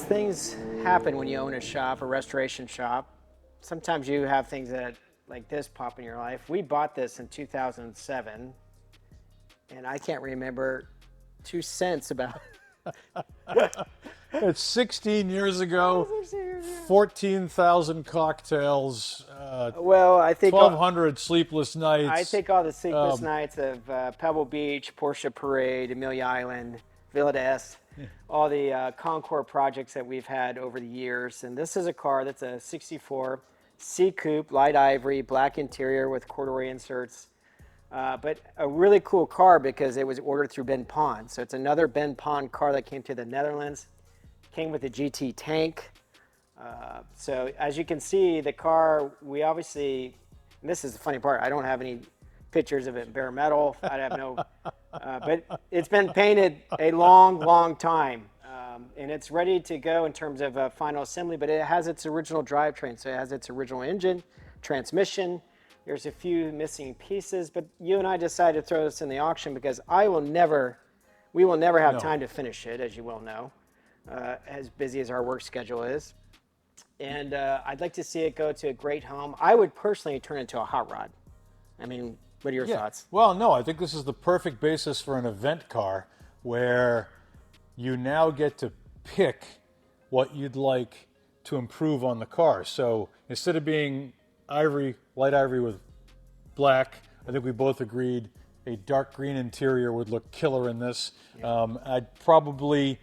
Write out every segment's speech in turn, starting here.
things happen when you own a shop, a restoration shop. Sometimes you have things that like this pop in your life. We bought this in 2007, and I can't remember 2 cents about It's 16 years ago, 14,000 cocktails, well, I think 1,200 sleepless nights. I think all the sleepless nights of Pebble Beach, Porsche Parade, Amelia Island, Villa d'Este, all the Concours projects that we've had over the years. And this is a car that's a 64 C Coupe, light ivory, black interior with corduroy inserts. But a really cool car because it was ordered through Ben Pon. So it's another Ben Pon car that came to the Netherlands. Came with a GT tank. So as you can see, the car, we obviously, and this is the funny part, I don't have any pictures of it in bare metal. I have no, but it's been painted a long time. And it's ready to go in terms of final assembly, but it has its original drivetrain. So it has its original engine, transmission. There's a few missing pieces, but you and I decided to throw this in the auction because we will never have time to finish it, as you well know. As busy as our work schedule is. And I'd like to see it go to a great home. I would personally turn it into a hot rod. I mean, what are your thoughts? Well, no, I think this is the perfect basis for an event car where you now get to pick what you'd like to improve on the car. So instead of being ivory, light ivory with black, I think we both agreed a dark green interior would look killer in this. Yeah. I'd probably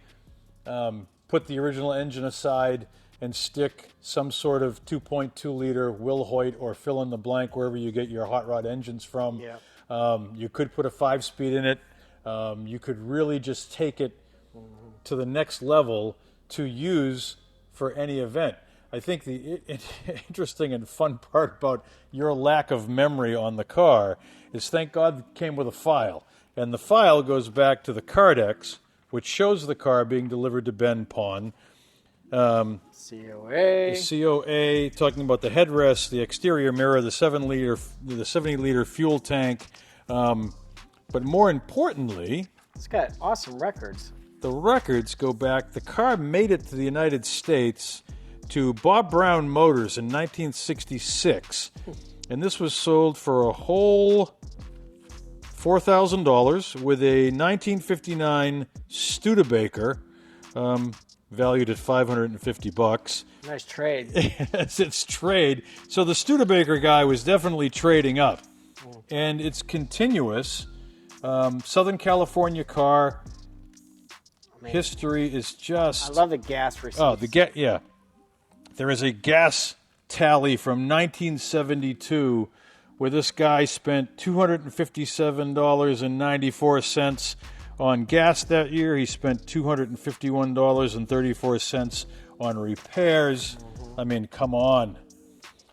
put the original engine aside and stick some sort of 2.2 liter Will Hoyt or fill in the blank wherever you get your hot rod engines from. Yeah. You could put a 5-speed in it. You could really just take it to the next level to use for any event. I think the interesting and fun part about your lack of memory on the car is thank God it came with a file. And the file goes back to the Kardex, which shows the car being delivered to Ben Pon. COA. The COA, talking about the headrest, the exterior mirror, the 70-liter fuel tank. But more importantly, it's got awesome records. The records go back. The car made it to the United States to Bob Brown Motors in 1966. And this was sold for a whole $4,000 with a 1959 Studebaker, valued at $550. Nice trade. It's trade. So the Studebaker guy was definitely trading up. And it's continuous. Southern California car. Amazing. History is just... I love the gas receipts. Oh, yeah. There is a gas tally from 1972 where this guy spent $257.94 on gas that year. He spent $251.34 on repairs. I mean, come on.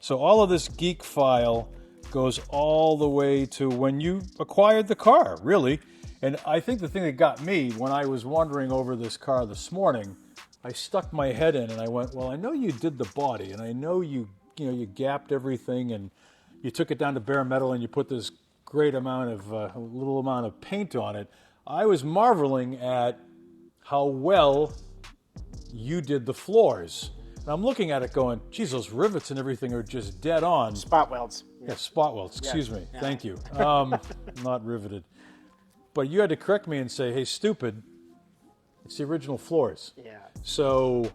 So all of this geek file goes all the way to when you acquired the car, really. And I think the thing that got me when I was wandering over this car this morning, I stuck my head in and I went, well, I know you did the body, and I know you gapped everything and you took it down to bare metal and you put this great amount of, little amount of paint on it. I was marveling at how well you did the floors. And I'm looking at it going, geez, those rivets and everything are just dead on. Spot welds. Yeah, spot welds, excuse me. Yeah. Thank you. Not riveted. But you had to correct me and say, hey, stupid, it's the original floors. Yeah. So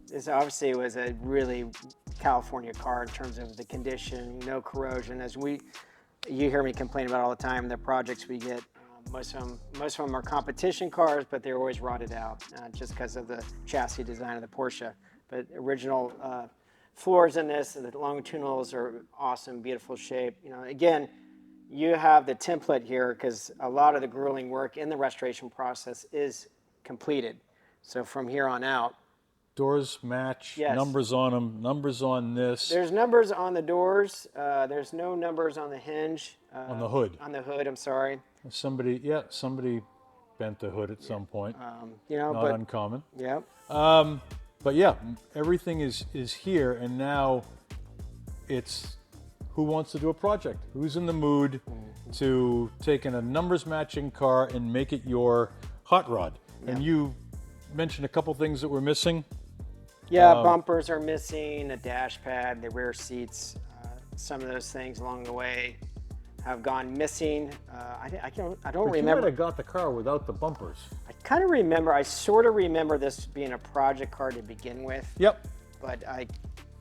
this obviously was a really California car in terms of the condition, no corrosion. You hear me complain about all the time the projects we get. Most of them are competition cars, but they're always rotted out just because of the chassis design of the Porsche. But original floors in this, the longitudinals are awesome, beautiful shape. Again, you have the template here because a lot of the grueling work in the restoration process is completed. So from here on out, doors match, yes. Numbers on them, numbers on this. There's numbers on the doors. There's no numbers on the hinge. On the hood. On the hood, I'm sorry. Somebody bent the hood at some point. Not uncommon. Yeah. But yeah, everything is here, and now it's who wants to do a project? Who's in the mood to take in a numbers matching car and make it your hot rod? Yeah. And mention a couple things that we're missing. Yeah, bumpers are missing, a dash pad, the rear seats. Some of those things along the way have gone missing. I don't But remember. you might have got the car without the bumpers. I kind of remember. I sort of remember this being a project car to begin with. Yep. But I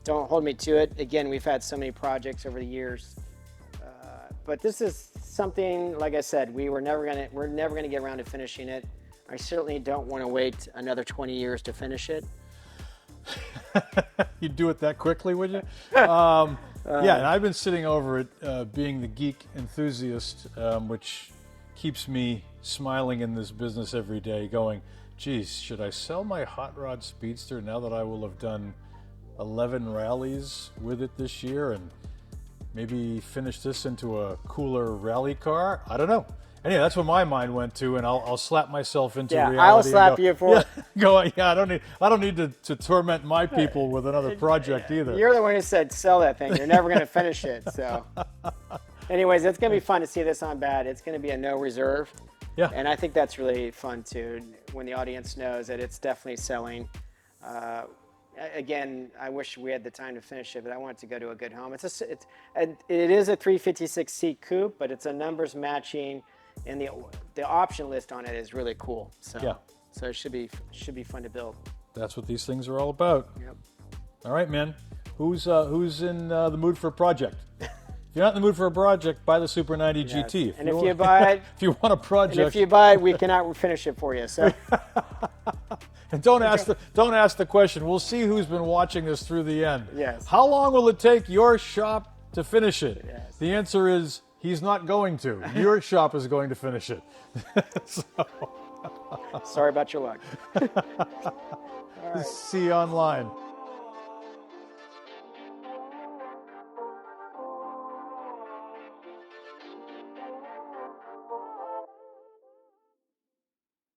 don't hold me to it. Again, we've had so many projects over the years. But this is something, like I said, we're never gonna get around to finishing it. I certainly don't want to wait another 20 years to finish it. You'd do it that quickly, would you? Yeah, and I've been sitting over it, being the geek enthusiast, which keeps me smiling in this business every day, going, geez, should I sell my hot rod Speedster now that I will have done 11 rallies with it this year and maybe finish this into a cooler rally car? I don't know. Anyway, that's what my mind went to, and I'll slap myself into reality. I'll slap you for it. I don't need to torment my people with another project either. You're the one who said sell that thing. You're never going to finish it. So, anyways, it's going to be fun to see this on bad. It's going to be a no reserve. Yeah. And I think that's really fun too, when the audience knows that it's definitely selling. Again, I wish we had the time to finish it, but I want it to go to a good home. It is a 356C Coupe, but it's a numbers matching, and the option list on it is really cool. So Yeah. So it should be fun to build. That's what these things are all about. Yep. All right, man. Who's in the mood for a project? If you're not in the mood for a project, buy the Super 90 GT. And if you buy it, if you want a project, and if you buy it, we cannot finish it for you. So. And don't ask the question. We'll see who's been watching this through the end. Yes. How long will it take your shop to finish it? Yes. The answer is he's not going to. Your shop is going to finish it. Sorry about your luck. See you online.